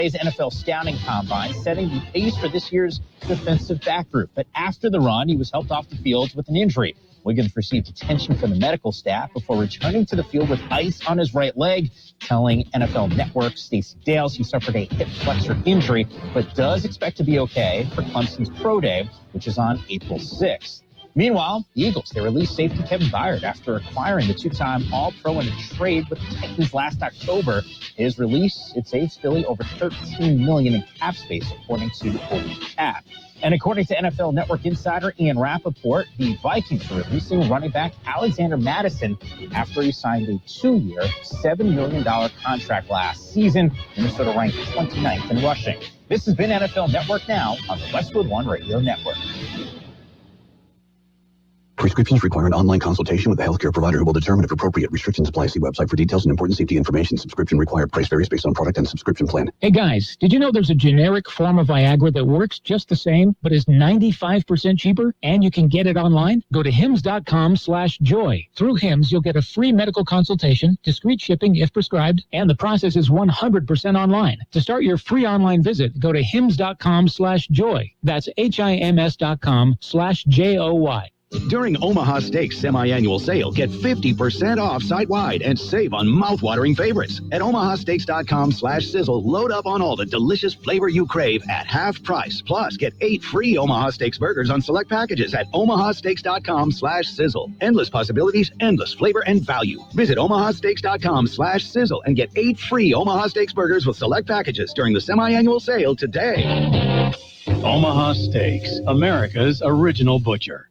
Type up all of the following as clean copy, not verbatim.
Today's NFL scouting combine setting the pace for this year's defensive back group. But after the run, he was helped off the field with an injury. Wiggins received attention from the medical staff before returning to the field with ice on his right leg, telling NFL Network Stacey Dales he suffered a hip flexor injury, but does expect to be okay for Clemson's Pro Day, which is on April 6th. Meanwhile, the Eagles, they released safety Kevin Byard after acquiring the two-time All-Pro in a trade with the Titans last October. His release, it saves Philly over $13 million in cap space, according to Oldies Cap. And according to NFL Network insider Ian Rappaport, the Vikings are releasing running back Alexander Mattison after he signed a 2-year, $7 million contract last season. Minnesota ranked 29th in rushing. This has been NFL Network Now on the Westwood One Radio Network. Prescriptions require an online consultation with a healthcare provider who will determine if appropriate. Restrictions apply. See website for details and important safety information. Subscription required. Price varies based on product and subscription plan. Hey guys, did you know there's a generic form of Viagra that works just the same, but is 95% cheaper, and you can get it online? Go to hims.com/joy. Through Hims, you'll get a free medical consultation, discreet shipping if prescribed, and the process is 100% online. To start your free online visit, go to hims.com/joy. That's HIMS.com/JOY. During Omaha Steaks semi-annual sale, get 50% off site-wide and save on mouth-watering favorites. At omahasteaks.com/sizzle, load up on all the delicious flavor you crave at half price. Plus, get 8 free Omaha Steaks burgers on select packages at omahasteaks.com/sizzle. Endless possibilities, endless flavor and value. Visit omahasteaks.com/sizzle and get 8 free Omaha Steaks burgers with select packages during the semi-annual sale today. Omaha Steaks, America's original butcher.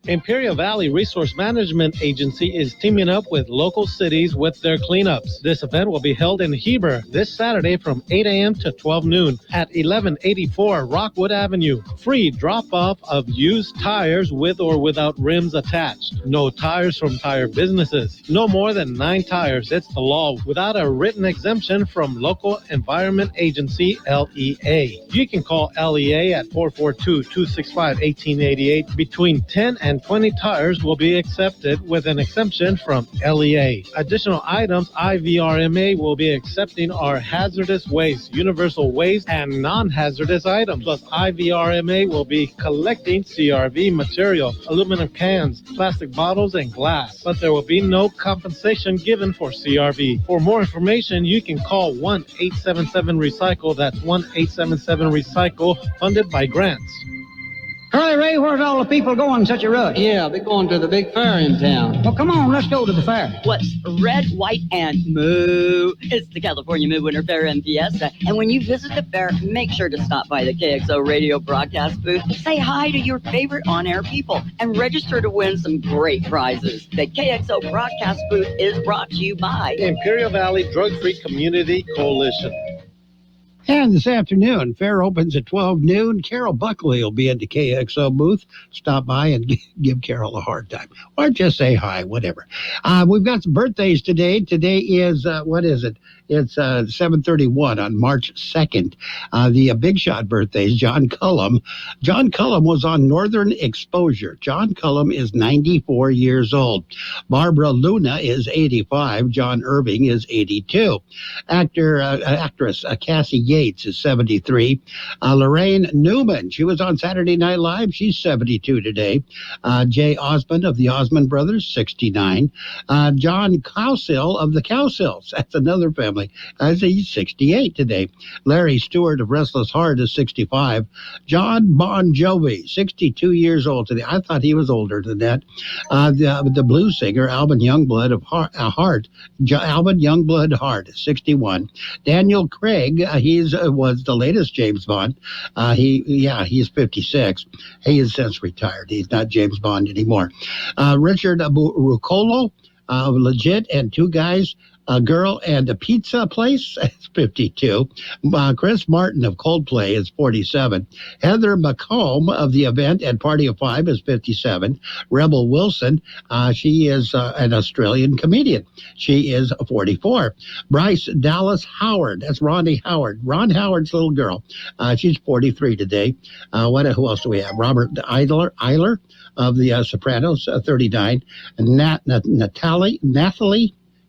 Imperial Valley Resource Management Agency is teaming up with local cities with their cleanups. This event will be held in Heber this Saturday from 8 a.m. to 12 noon at 1184 Rockwood Avenue. Free drop-off of used tires with or without rims attached. No tires from tire businesses. No more than 9 tires. It's the law without a written exemption from Local Environment Agency, LEA. You can call LEA at 442-265-1888. Between 10 and 20 tires will be accepted with an exemption from LEA. Additional items IVRMA will be accepting are hazardous waste, universal waste, and non-hazardous items. Plus, IVRMA will be collecting CRV material, aluminum cans, plastic bottles, and glass. But there will be no compensation given for CRV. For more information, you can call 1-877-RECYCLE. That's 1-877-RECYCLE, funded by grants. Curly Ray, where's all the people going in such a rush? Yeah, they're going to the big fair in town. Well, come on, let's go to the fair. What's red, white, and moo? It's the California Moo Winter Fair and Fiesta. And when you visit the fair, make sure to stop by the Kxo radio broadcast booth. Say hi to your favorite on-air people and register to win some great prizes. The Kxo broadcast booth is brought to you by Imperial Valley Drug-Free Community Coalition. And this afternoon, fair opens at 12 noon. Carol Buckley will be at the KXO booth. Stop by and give Carol a hard time. Or just say hi, whatever. We've got some birthdays today. Today is, what is it? It's 7/31 on March 2nd. The Big Shot birthdays, John Cullum. John Cullum was on Northern Exposure. John Cullum is 94 years old. Barbara Luna is 85. John Irving is 82. Actress Cassie Yates is 73. Lorraine Newman, she was on Saturday Night Live. She's 72 today. Jay Osmond of the Osmond Brothers, 69. John Cowsill of the Cowsills, that's another family. He's 68 today. Larry Stewart of Restless Heart is 65. John Bon Jovi, 62 years old today. I thought he was older than that. The blues singer, Alvin Youngblood of Heart. Alvin Youngblood Hart, 61. Daniel Craig, was the latest James Bond. He's 56. He has since retired. He's not James Bond anymore. Richard Ruccolo, Legit and Two Guys, A Girl and a Pizza Place, is 52. Chris Martin of Coldplay is 47. Heather McComb of The Event and Party of Five is 57. Rebel Wilson, she is an Australian comedian. She is 44. Bryce Dallas Howard, that's Ronnie Howard. Ron Howard's little girl. She's 43 today. Who else do we have? Robert Eiler of The Sopranos, 39. Nathalie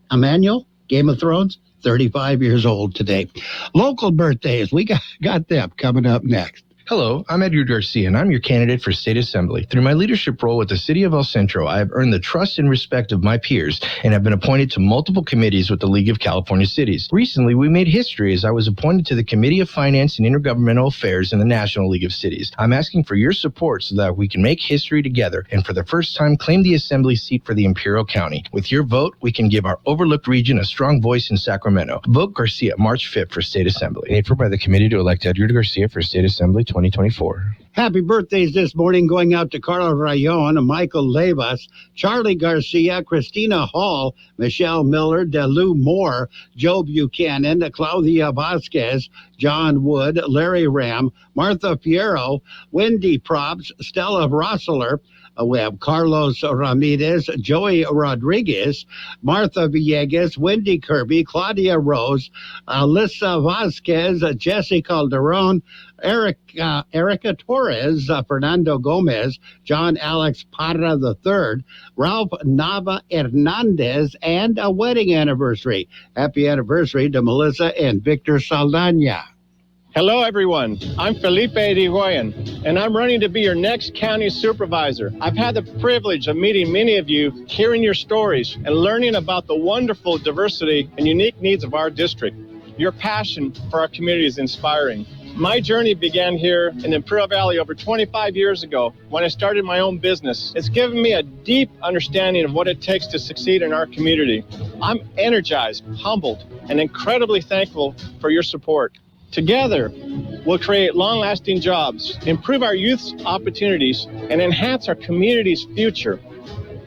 Emmanuel, Game of Thrones, 35 years old today. Local birthdays, we got them coming up next. Hello, I'm Edgar Garcia, and I'm your candidate for State Assembly. Through my leadership role with the City of El Centro, I have earned the trust and respect of my peers and have been appointed to multiple committees with the League of California Cities. Recently, we made history as I was appointed to the Committee of Finance and Intergovernmental Affairs in the National League of Cities. I'm asking for your support so that we can make history together and for the first time claim the Assembly seat for the Imperial County. With your vote, we can give our overlooked region a strong voice in Sacramento. Vote Garcia March 5th for State Assembly. Paid for by the committee to elect Edgar Garcia for State Assembly 2024. Happy birthdays this morning going out to Carlos Rayon, Michael Levas, Charlie Garcia, Christina Hall, Michelle Miller, Delu Moore, Joe Buchanan, Claudia Vasquez, John Wood, Larry Ram, Martha Fierro, Wendy Props, Stella Rossler. We have Carlos Ramirez, Joey Rodriguez, Martha Villegas, Wendy Kirby, Claudia Rose, Alyssa Vasquez, Jesse Calderon, Erica Torres, Fernando Gomez, John Alex Parra III, Ralph Nava Hernandez, and a wedding anniversary. Happy anniversary to Melissa and Victor Saldana. Hello, everyone. I'm Felipe Irigoyen, and I'm running to be your next county supervisor. I've had the privilege of meeting many of you, hearing your stories, and learning about the wonderful diversity and unique needs of our district. Your passion for our community is inspiring. My journey began here in Imperial Valley over 25 years ago when I started my own business. It's given me a deep understanding of what it takes to succeed in our community. I'm energized, humbled, and incredibly thankful for your support. Together, we'll create long-lasting jobs, improve our youth's opportunities, and enhance our community's future.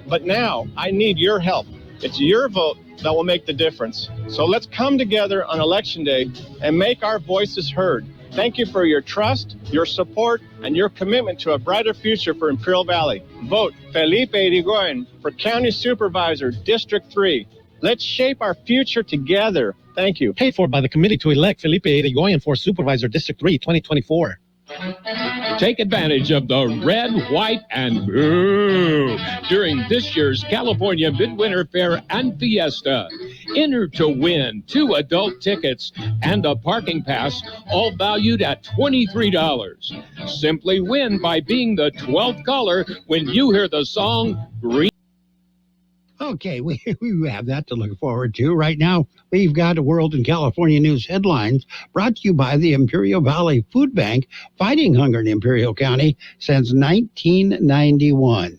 But now, I need your help. It's your vote that will make the difference. So let's come together on Election Day and make our voices heard. Thank you for your trust, your support, and your commitment to a brighter future for Imperial Valley. Vote Felipe Irigoyen for County Supervisor, District 3. Let's shape our future together. Thank you. Paid for by the committee to elect Felipe Irigoyen for Supervisor District 3, 2024. Take advantage of the red, white, and blue during this year's California Midwinter Fair and Fiesta. Enter to win 2 adult tickets and a parking pass, all valued at $23. Simply win by being the 12th caller when you hear the song Green. Okay, we have that to look forward to. Right now, we've got a World in California News headlines brought to you by the Imperial Valley Food Bank, fighting hunger in Imperial County since 1991.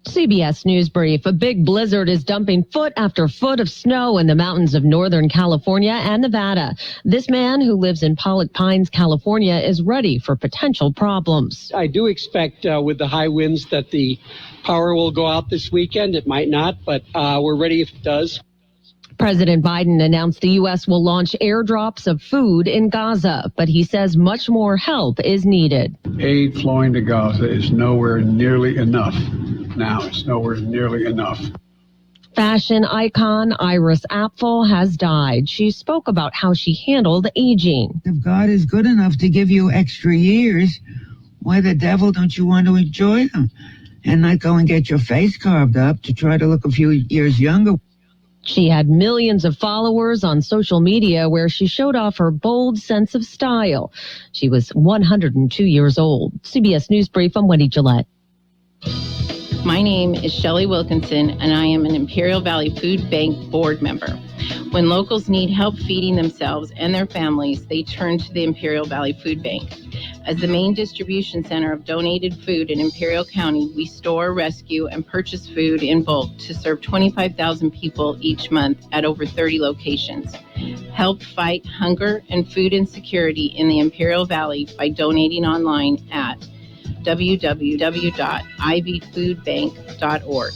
CBS News Brief. A big blizzard is dumping foot after foot of snow in the mountains of Northern California and Nevada. This man who lives in Pollock Pines, California, is ready for potential problems. I do expect with the high winds that the power will go out this weekend. It might not, but we're ready if it does. President Biden announced the U.S. will launch airdrops of food in Gaza, but he says much more help is needed. Aid flowing to Gaza is nowhere nearly enough. Now it's nowhere nearly enough. Fashion icon Iris Apfel has died. She spoke about how she handled aging. If God is good enough to give you extra years, why the devil don't you want to enjoy them and not go and get your face carved up to try to look a few years younger? She had millions of followers on social media where she showed off her bold sense of style. She was 102 years old. CBS News Brief, I'm Wendy Gillette. My name is Shelley Wilkinson, and I am an Imperial Valley Food Bank board member. When locals need help feeding themselves and their families, they turn to the Imperial Valley Food Bank. As the main distribution center of donated food in Imperial County, we store, rescue, and purchase food in bulk to serve 25,000 people each month at over 30 locations. Help fight hunger and food insecurity in the Imperial Valley by donating online at www.ivfoodbank.org.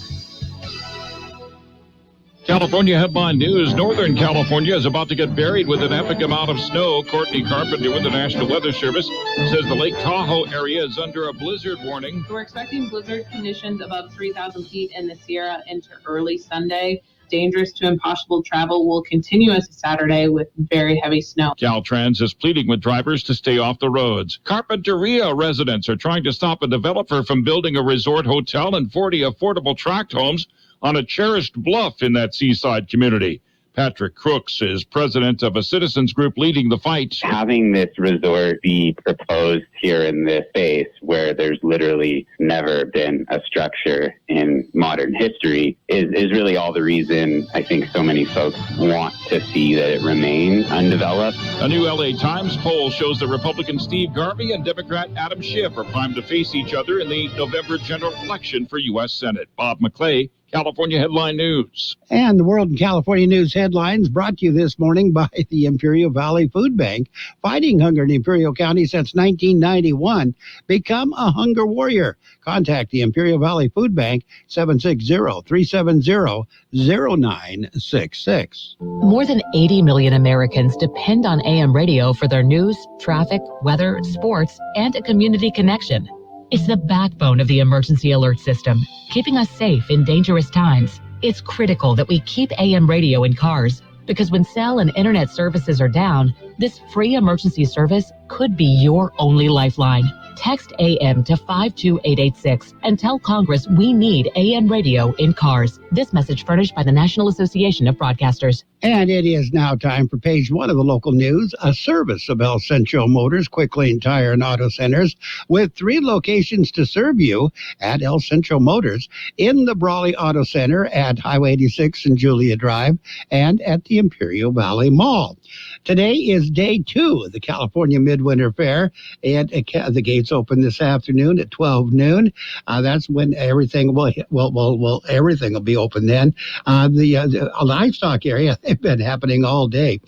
California headline news. Northern California is about to get buried with an epic amount of snow. Courtney Carpenter with the National Weather Service says the Lake Tahoe area is under a blizzard warning. We're expecting blizzard conditions above 3,000 feet in the Sierra into early Sunday. Dangerous to impossible travel will continue into Saturday with very heavy snow. Caltrans is pleading with drivers to stay off the roads. Carpinteria residents are trying to stop a developer from building a resort hotel and 40 affordable tract homes on a cherished bluff in that seaside community. Patrick Crooks is president of a citizens group leading the fight. Having this resort be proposed here in this space where there's literally never been a structure in modern history is really all the reason I think so many folks want to see that it remains undeveloped. A new LA Times poll shows that Republican Steve Garvey and Democrat Adam Schiff are primed to face each other in the November general election for U.S. Senate. Bob McClay, California Headline News. And the World in California News headlines brought to you this morning by the Imperial Valley Food Bank. Fighting hunger in Imperial County since 1991. Become a hunger warrior. Contact the Imperial Valley Food Bank, 760-370-0966. More than 80 million Americans depend on AM radio for their news, traffic, weather, sports, and a community connection. It's the backbone of the emergency alert system, keeping us safe in dangerous times. It's critical that we keep AM radio in cars, because when cell and internet services are down, this free emergency service could be your only lifeline. Text AM to 52886 and tell Congress we need AM radio in cars. This message furnished by the National Association of Broadcasters. And it is now time for page 1 of the local news, a service of El Centro Motors, Quick Lane Tire and Auto Centers, with 3 locations to serve you at El Centro Motors, in the Brawley Auto Center at Highway 86 and Julia Drive, and at the Imperial Valley Mall. Today is day 2 of the California Midwinter Fair, and the gates open this afternoon at 12 noon. That's when everything everything will be open then. The livestock area, they've been happening all day.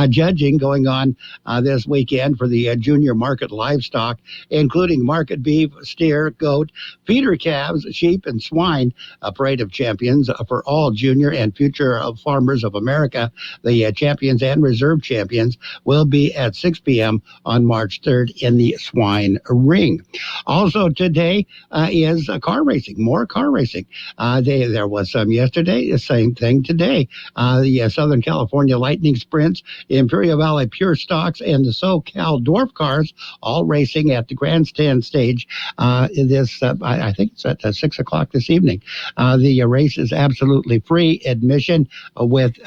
Judging going on this weekend for the junior market livestock, including market beef, steer, goat, feeder calves, sheep, and swine. A parade of champions for all junior and future farmers of America. The champions and reserve champions will be at 6 p.m. on March 3rd in the Swine Ring. Also today is car racing, more car racing. There was some yesterday, the same thing today. The Southern California Lightning Sprints, Imperial Valley Pure Stocks, and the SoCal Dwarf Cars all racing at the grandstand stage. I think it's at 6 o'clock this evening. The race is absolutely free admission with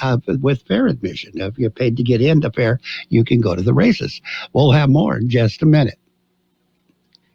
fair admission. If you're paid to get into fair, you can go to the races. We'll have more in just a minute.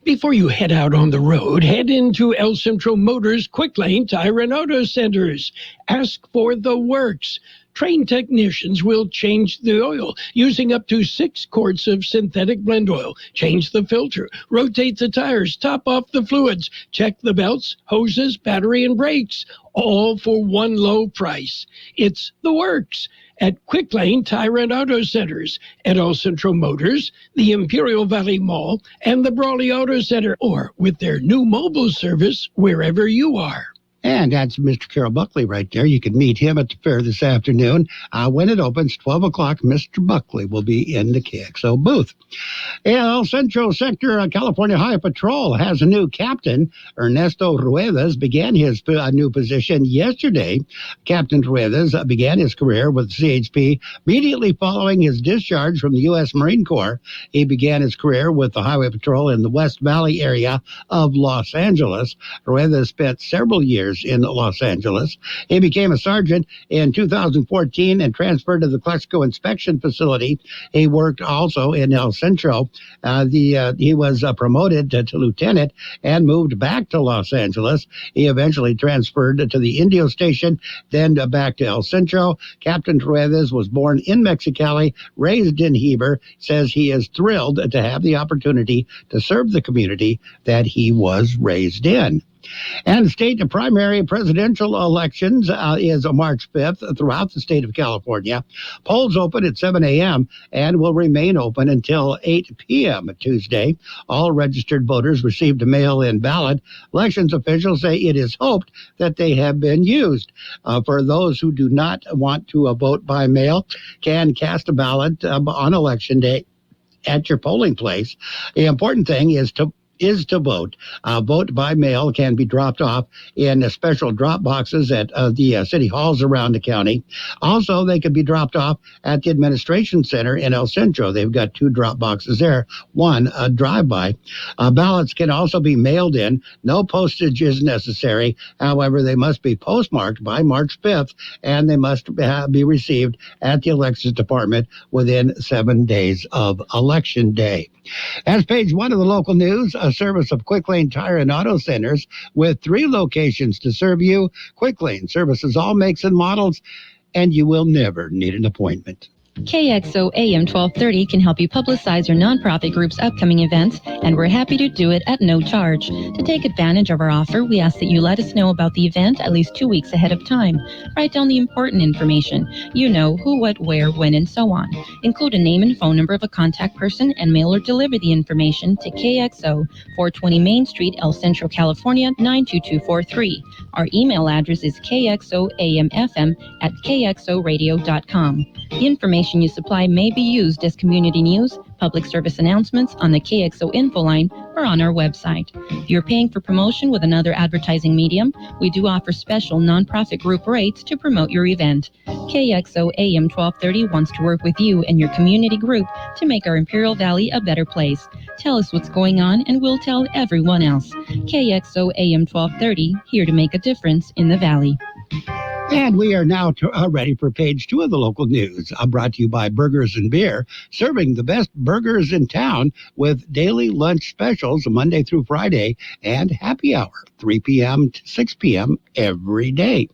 Before you head out on the road, head into El Centro Motors Quick Lane Tire and Auto Centers. Ask for the works. Trained technicians will change the oil using up to 6 quarts of synthetic blend oil. Change the filter, rotate the tires, top off the fluids, check the belts, hoses, battery, and brakes, all for one low price. It's the works at Quick Lane Tire and Auto Centers, at El Centro Motors, the Imperial Valley Mall, and the Brawley Auto Center, or with their new mobile service wherever you are. And that's Mr. Carol Buckley right there. You can meet him at the fair this afternoon. When it opens, 12 o'clock, Mr. Buckley will be in the Kxo booth. El Centro Sector California Highway Patrol has a new captain. Ernesto Ruedas began his new position yesterday. Captain Ruedas began his career with CHP immediately following his discharge from the U.S. Marine Corps. He began his career with the Highway Patrol in the West Valley area of Los Angeles. Ruedas spent several years in Los Angeles. He became a sergeant in 2014 and transferred to the Kxo Inspection Facility. He worked also in El Centro. He was promoted to lieutenant and moved back to Los Angeles. He eventually transferred to the Indio Station, then back to El Centro. Captain Ruedas was born in Mexicali, raised in Heber, says he is thrilled to have the opportunity to serve the community that he was raised in. And state primary presidential elections is March 5th throughout the state of California. Polls open at 7 a.m. and will remain open until 8 p.m. Tuesday. All registered voters received a mail-in ballot. Elections officials say it is hoped that they have been used. For those who do not want to vote by mail, can cast a ballot on election day at your polling place. The important thing is to is to vote. Vote by mail can be dropped off in special drop boxes at the city halls around the county. Also, they can be dropped off at the administration center in El Centro. They've got 2 drop boxes there, one a drive-by. Ballots can also be mailed in. No postage is necessary. However, they must be postmarked by March 5th, and they must be received at the elections department within 7 days of Election Day. As page 1 of the local news, a service of Quick Lane Tire and Auto Centers with 3 locations to serve you. Quick Lane services all makes and models, and you will never need an appointment. KXO AM 1230 can help you publicize your nonprofit group's upcoming events, and we're happy to do it at no charge. To take advantage of our offer, we ask that you let us know about the event at least 2 weeks ahead of time. Write down the important information. You know, who, what, where, when, and so on. Include a name and phone number of a contact person and mail or deliver the information to KXO, 420 Main Street, El Centro, California, 92243. Our email address is kxoamfm@kxoradio.com. The information you supply may be used as community news, public service announcements on the KXO info line, or on our website. If you're paying for promotion with another advertising medium, we do offer special nonprofit group rates to promote your event. KXO AM 1230 wants to work with you and your community group to make our Imperial Valley a better place. Tell us what's going on and we'll tell everyone else. KXO AM 1230, here to make a difference in the Valley. And we are now ready for page 2 of the local news, brought to you by Burgers and Beer, serving the best burgers in town with daily lunch specials Monday through Friday and happy hour, 3 p.m. to 6 p.m. every day.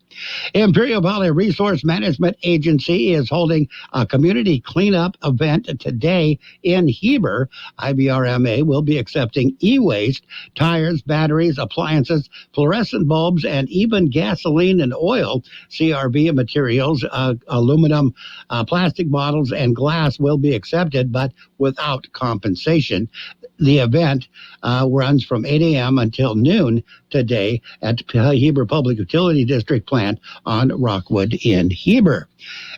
Imperial Valley Resource Management Agency is holding a community cleanup event today in Heber. IBRMA will be accepting e-waste, tires, batteries, appliances, fluorescent bulbs, and even gasoline and oil. CRV materials, aluminum, plastic bottles, and glass will be accepted, but without compensation. The event runs from 8 a.m. until noon today at Heber Public Utility District plant on Rockwood in Heber.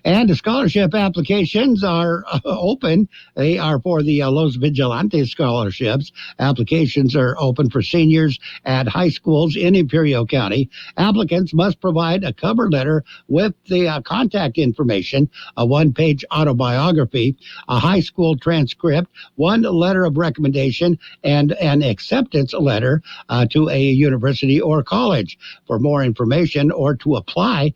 And the scholarship applications are open. They are for the Los Vigilantes scholarships. Applications are open for seniors at high schools in Imperial County. Applicants must provide a cover letter with the contact information, a one-page autobiography, a high school transcript, one letter of recommendation, and an acceptance letter to a university or college. For more information or to apply,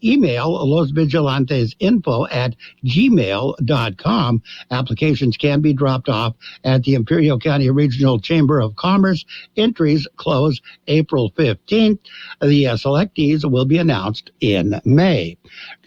email Los Vigilantes info@gmail.com. Applications can be dropped off at the Imperial County Regional Chamber of Commerce. Entries close April 15th. The selectees will be announced in May.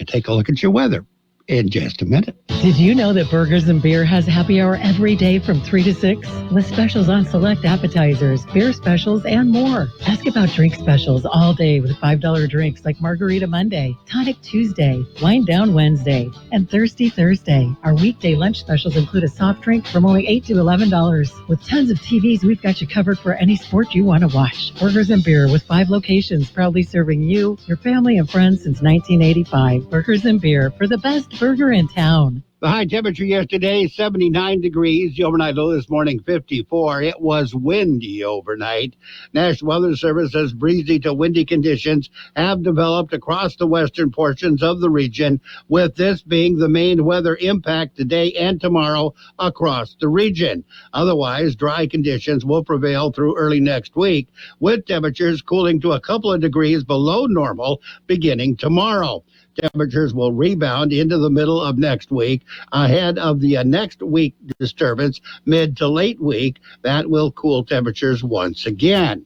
Take a look at your weather in just a minute. Did you know that Burgers and Beer has happy hour every day from 3 to 6? With specials on select appetizers, beer specials, and more. Ask about drink specials all day with $5 drinks like Margarita Monday, Tonic Tuesday, Wind Down Wednesday, and Thirsty Thursday. Our weekday lunch specials include a soft drink from only $8 to $11. With tons of TVs, we've got you covered for any sport you want to watch. Burgers and Beer with 5 locations, proudly serving you, your family, and friends since 1985. Burgers and Beer for the best burger in town. The high temperature yesterday, 79 degrees. The overnight low this morning, 54. It was windy overnight. National Weather Service says breezy to windy conditions have developed across the western portions of the region, with this being the main weather impact today and tomorrow across the region. Otherwise, dry conditions will prevail through early next week, with temperatures cooling to a couple of degrees below normal beginning tomorrow. Temperatures will rebound into the middle of next week ahead of the next week disturbance, mid to late week. That will cool temperatures once again.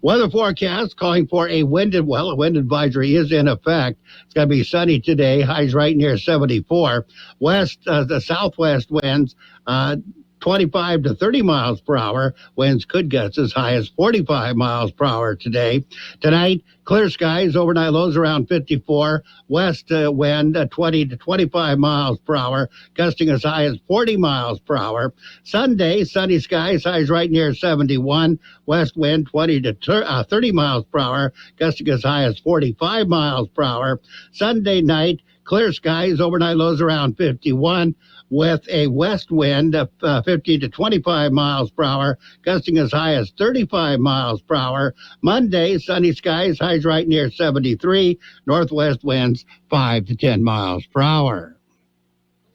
Weather forecast calling for a wind advisory is in effect. It's going to be sunny today. Highs right near 74. The southwest winds, 25 to 30 miles per hour. Winds could gust as high as 45 miles per hour today. Tonight, clear skies, overnight lows around 54. West wind 20 to 25 miles per hour, gusting as high as 40 miles per hour. Sunday, sunny skies, highs right near 71. West wind 20 to 30 miles per hour, gusting as high as 45 miles per hour. Sunday night, Clear skies, overnight lows around 51 with a west wind of 50 to 25 miles per hour, gusting as high as 35 miles per hour. Monday, sunny skies, highs right near 73, northwest winds 5 to 10 miles per hour.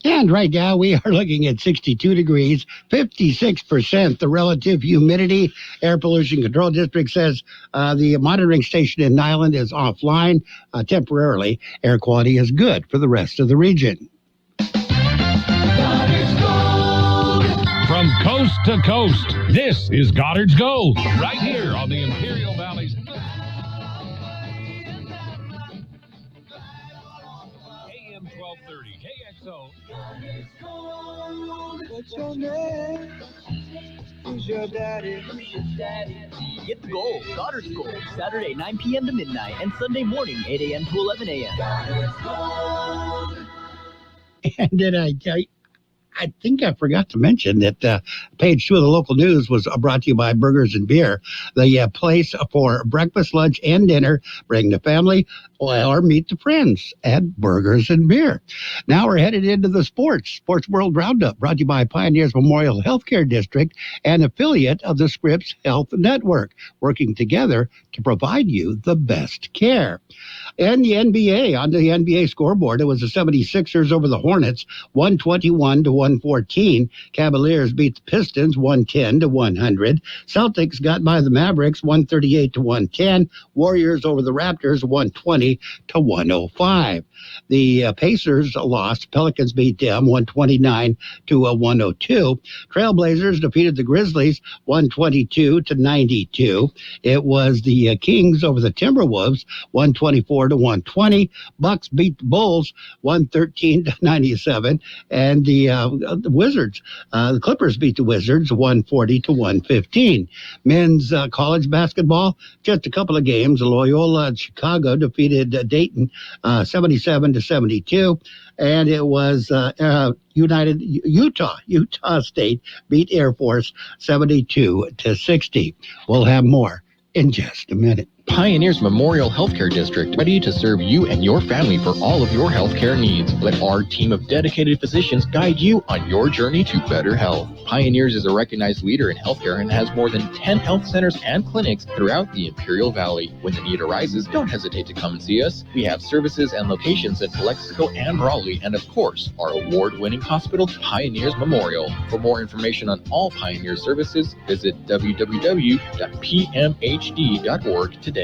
And right now we are looking at 62 degrees, 56% the relative humidity. Air Pollution Control District says the monitoring station in Nyland is offline temporarily. Air quality is good for the rest of the region. From coast to coast, this is Goddard's Gold, right here on the Imperial Valley's AM 1230 KXO. What's your name? Who's your daddy? Get the gold, Goddard's Gold, Saturday 9 p.m. to midnight, and Sunday morning 8 a.m. to 11 a.m. And then I think I forgot to mention that page 2 of the local news was brought to you by Burgers and Beer, the place for breakfast, lunch, and dinner. Bring the family or meet the friends at Burgers and Beer. Now we're headed into the Sports World Roundup, brought to you by Pioneers Memorial Healthcare District, an affiliate of the Scripps Health Network, working together to provide you the best care. And the NBA, on the NBA scoreboard, it was the 76ers over the Hornets, 121-114. Cavaliers beat the Pistons, 110-100. Celtics got by the Mavericks, 138-110. Warriors over the Raptors, 120-105. The Pacers lost. Pelicans beat them, 129-102. Trailblazers defeated the Grizzlies, 122-92. It was the Kings over the Timberwolves, 124-120. Bucks beat the Bulls, 113-97. And the Wizards, the Clippers beat the Wizards, 140-115. Men's college basketball, just a couple of games. Loyola Chicago defeated Dayton, 77-72. And it was Utah State beat Air Force 72-60. We'll have more in just a minute. Pioneers Memorial Healthcare District, ready to serve you and your family for all of your healthcare needs. Let our team of dedicated physicians guide you on your journey to better health. Pioneers is a recognized leader in healthcare and has more than 10 health centers and clinics throughout the Imperial Valley. When the need arises, don't hesitate to come and see us. We have services and locations in Calexico and Raleigh, and of course, our award-winning hospital, Pioneers Memorial. For more information on all Pioneer services, visit www.pmhd.org today.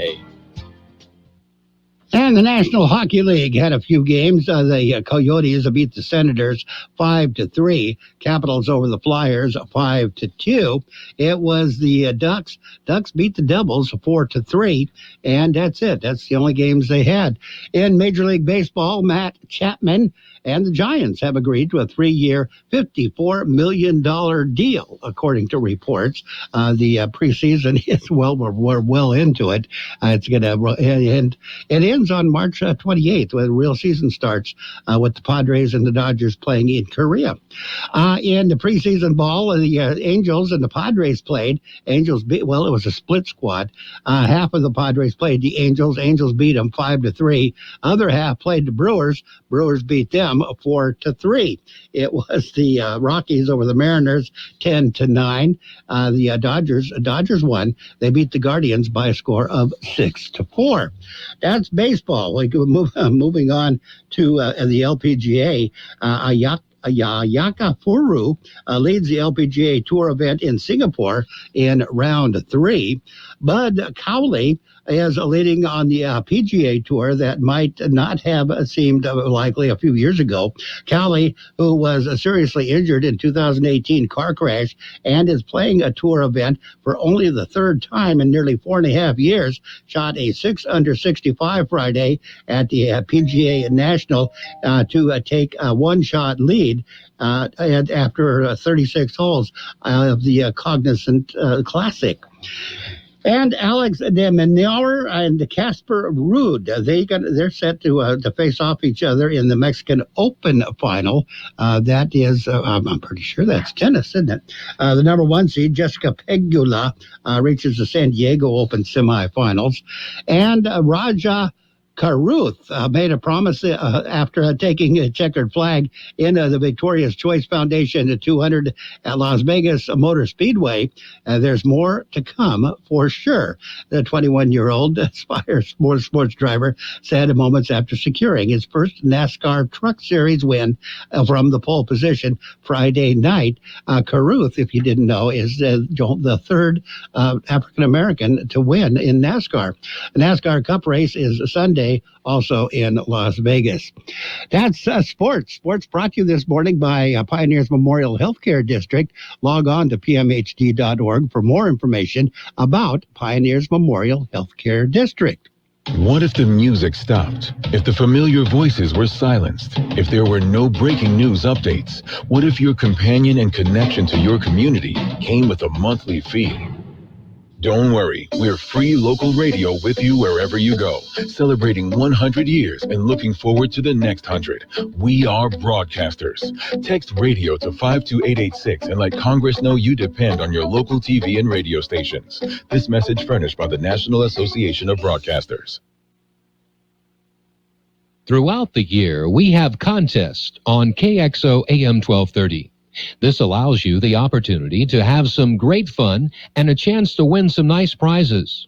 And the National Hockey League had a few games. The Coyotes beat the Senators 5-3. Capitals over the Flyers 5-2. It was the Ducks. Ducks beat the Devils 4-3. And that's it. That's the only games they had. In Major League Baseball, Matt Chapman and the Giants have agreed to a 3-year, $54 million deal, according to reports. The preseason is we're well into it. It's going to end. It ends on March 28th, when the real season starts with the Padres and the Dodgers playing in Korea. In the preseason ball, the Angels and the Padres played. Angels beat, well, it was a split squad. Half of the Padres played the Angels. Angels beat them 5-3. Other half played the Brewers. Brewers beat them 4-3. It was the Rockies over the Mariners 10-9. The Dodgers won. They beat the Guardians by a score of 6-4. That's baseball. We go moving on to the LPGA. Ayaka Furu leads the LPGA Tour event in Singapore in round 3. Bud Cowley is leading on the PGA Tour that might not have seemed likely a few years ago. Cowley, who was seriously injured in 2018 car crash and is playing a tour event for only the third time in nearly 4.5 years, shot a 6-under-65 Friday at the PGA National to take a one-shot lead and after 36 holes of the Cognizant Classic. And Alex de Minaur and Casper Ruud, they're set to face off each other in the Mexican Open final. That is, I'm pretty sure that's tennis, isn't it? The number 1 seed, Jessica Pegula, reaches the San Diego Open semifinals. And Raja Carruth made a promise after taking a checkered flag in the Victoria's Choice Foundation at 200 at Las Vegas Motor Speedway. There's more to come for sure. The 21-year-old Spire sports driver said moments after securing his first NASCAR Truck Series win from the pole position Friday night. Carruth, if you didn't know, is the third African-American to win in NASCAR. The NASCAR Cup race is Sunday, also in Las Vegas. That's sports. Sports brought to you this morning by Pioneers Memorial Healthcare District. Log on to pmhd.org for more information about Pioneers Memorial Healthcare District. What if the music stopped? If the familiar voices were silenced? If there were no breaking news updates? What if your companion and connection to your community came with a monthly fee? Don't worry, we're free local radio with you wherever you go, celebrating 100 years and looking forward to the next 100. We are broadcasters. Text radio to 52886 and let Congress know you depend on your local TV and radio stations. This message furnished by the National Association of Broadcasters. Throughout the year, we have contests on KXO AM 1230. This allows you the opportunity to have some great fun and a chance to win some nice prizes.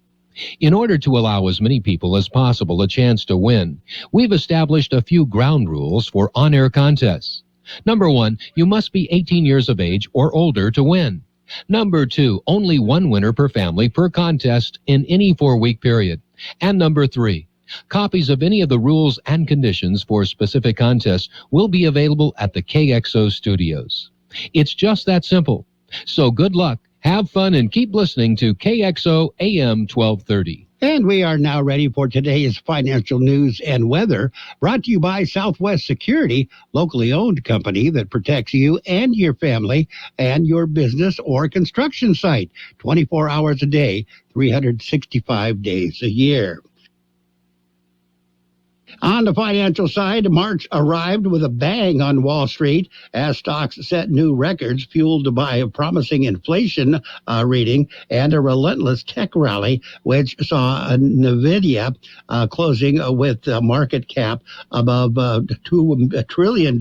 In order to allow as many people as possible a chance to win, we've established a few ground rules for on-air contests. Number 1, you must be 18 years of age or older to win. Number 2, only one winner per family per contest in any 4-week period. And number 3, copies of any of the rules and conditions for specific contests will be available at the KXO studios. It's just that simple. So good luck, have fun, and keep listening to KXO AM 1230. And we are now ready for today's financial news and weather, brought to you by Southwest Security, locally owned company that protects you and your family and your business or construction site 24 hours a day, 365 days a year. On the financial side, March arrived with a bang on Wall Street as stocks set new records fueled by a promising inflation reading and a relentless tech rally, which saw NVIDIA closing with a market cap above $2 trillion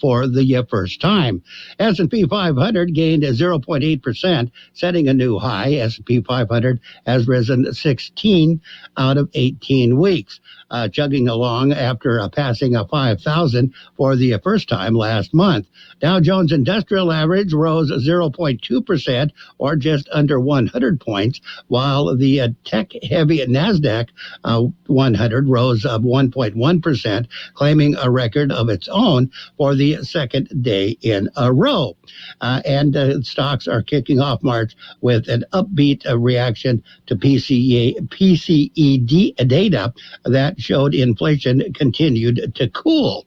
for the first time. S&P 500 gained 0.8%, setting a new high. S&P 500 has risen 16 out of 18 weeks. Chugging along after passing a 5,000 for the first time last month. Dow Jones Industrial Average rose 0.2%, or just under 100 points, while the tech-heavy NASDAQ 100 rose 1.1%, claiming a record of its own for the second day in a row. And stocks are kicking off March with an upbeat reaction to PCE data that showed inflation continued to cool.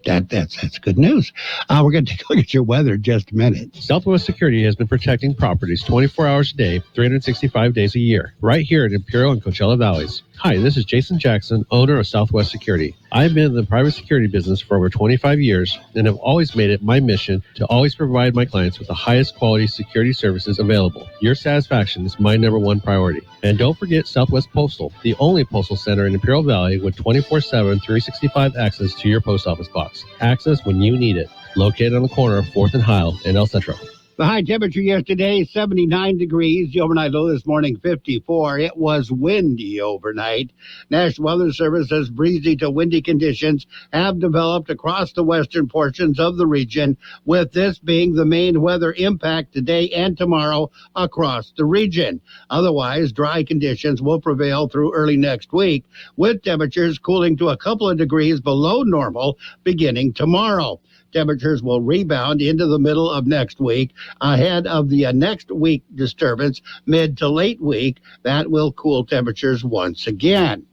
That's good news. We're going to take a look at your weather in just a minute. Southwest Security has been protecting properties 24 hours a day, 365 days a year, right here in Imperial and Coachella Valleys. Hi, this is Jason Jackson, owner of Southwest Security. I've been in the private security business for over 25 years and have always made it my mission to always provide my clients with the highest quality security services available. Your satisfaction is my number one priority. And don't forget Southwest Postal, the only postal center in Imperial Valley with 24/7, 365 access to your post office box. Access when you need it. Located on the corner of 4th and Heil in El Centro. The high temperature yesterday, 79 degrees. The overnight low this morning, 54. It was windy overnight. National Weather Service says breezy to windy conditions have developed across the western portions of the region, with this being the main weather impact today and tomorrow across the region. Otherwise, dry conditions will prevail through early next week, with temperatures cooling to a couple of degrees below normal beginning tomorrow. Temperatures will rebound into the middle of next week ahead of the next week disturbance, mid to late week. That will cool temperatures once again.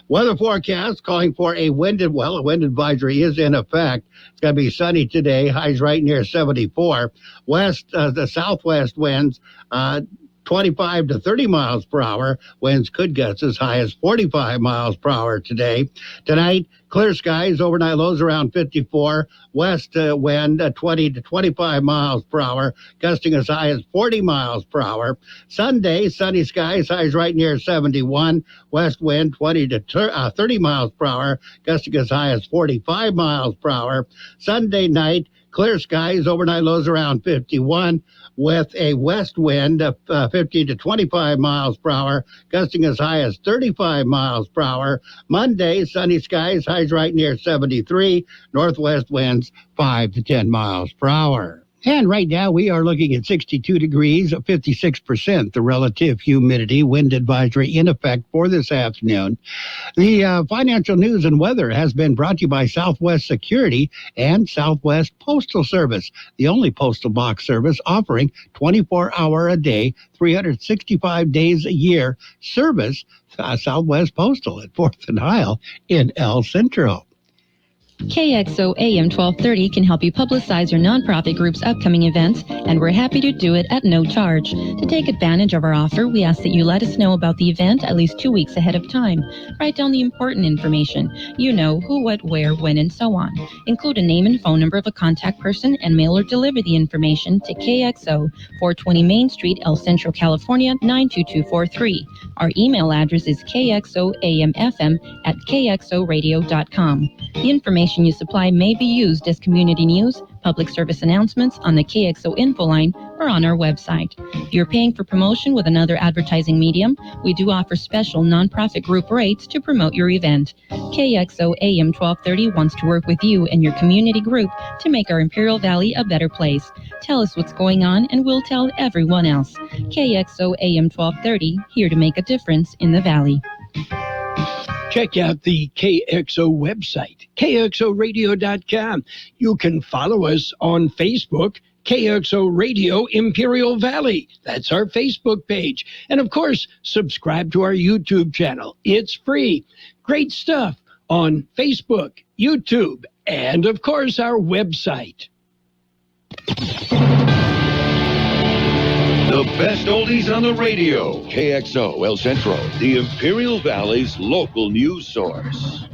Weather forecast calling for a wind advisory is in effect. It's going to be sunny today, highs right near 74. The southwest winds 25 to 30 miles per hour. Winds could gust as high as 45 miles per hour today. Tonight, clear skies, overnight lows around 54. West wind 20 to 25 miles per hour, gusting as high as 40 miles per hour. Sunday, sunny skies, highs right near 71. West wind 20 to 30 miles per hour, gusting as high as 45 miles per hour. Sunday night, clear skies, overnight lows around 51, with a west wind of 50 to 25 miles per hour, gusting as high as 35 miles per hour. Monday, sunny skies, highs right near 73, northwest winds 5 to 10 miles per hour. And right now we are looking at 62 degrees, 56% the relative humidity, wind advisory in effect for this afternoon. The financial news and weather has been brought to you by Southwest Security and Southwest Postal Service, the only postal box service offering 24-hour a day, 365 days a year service. Southwest Postal at 4th and Isle in El Centro. KXO AM 1230 can help you publicize your nonprofit group's upcoming events, and we're happy to do it at no charge. To take advantage of our offer, we ask that you let us know about the event at least 2 weeks ahead of time. Write down the important information. You know, who, what, where, when, and so on. Include a name and phone number of a contact person and mail or deliver the information to KXO, 420 Main Street, El Centro, California, 92243. Our email address is kxoamfm@kxoradio.com. The information you supply may be used as community news, public service announcements on the KXO info line, or on our website. If you're paying for promotion with another advertising medium, we do offer special nonprofit group rates to promote your event. KXO AM 1230 wants to work with you and your community group to make our Imperial Valley a better place. Tell us what's going on and we'll tell everyone else. KXO AM 1230, here to make a difference in the Valley. Check out the KXO website, kxoradio.com. You can follow us on Facebook, KXO Radio Imperial Valley. That's our Facebook page. And of course, subscribe to our YouTube channel. It's free. Great stuff on Facebook, YouTube, and of course, our website. The best oldies on the radio. KXO El Centro, the Imperial Valley's local news source.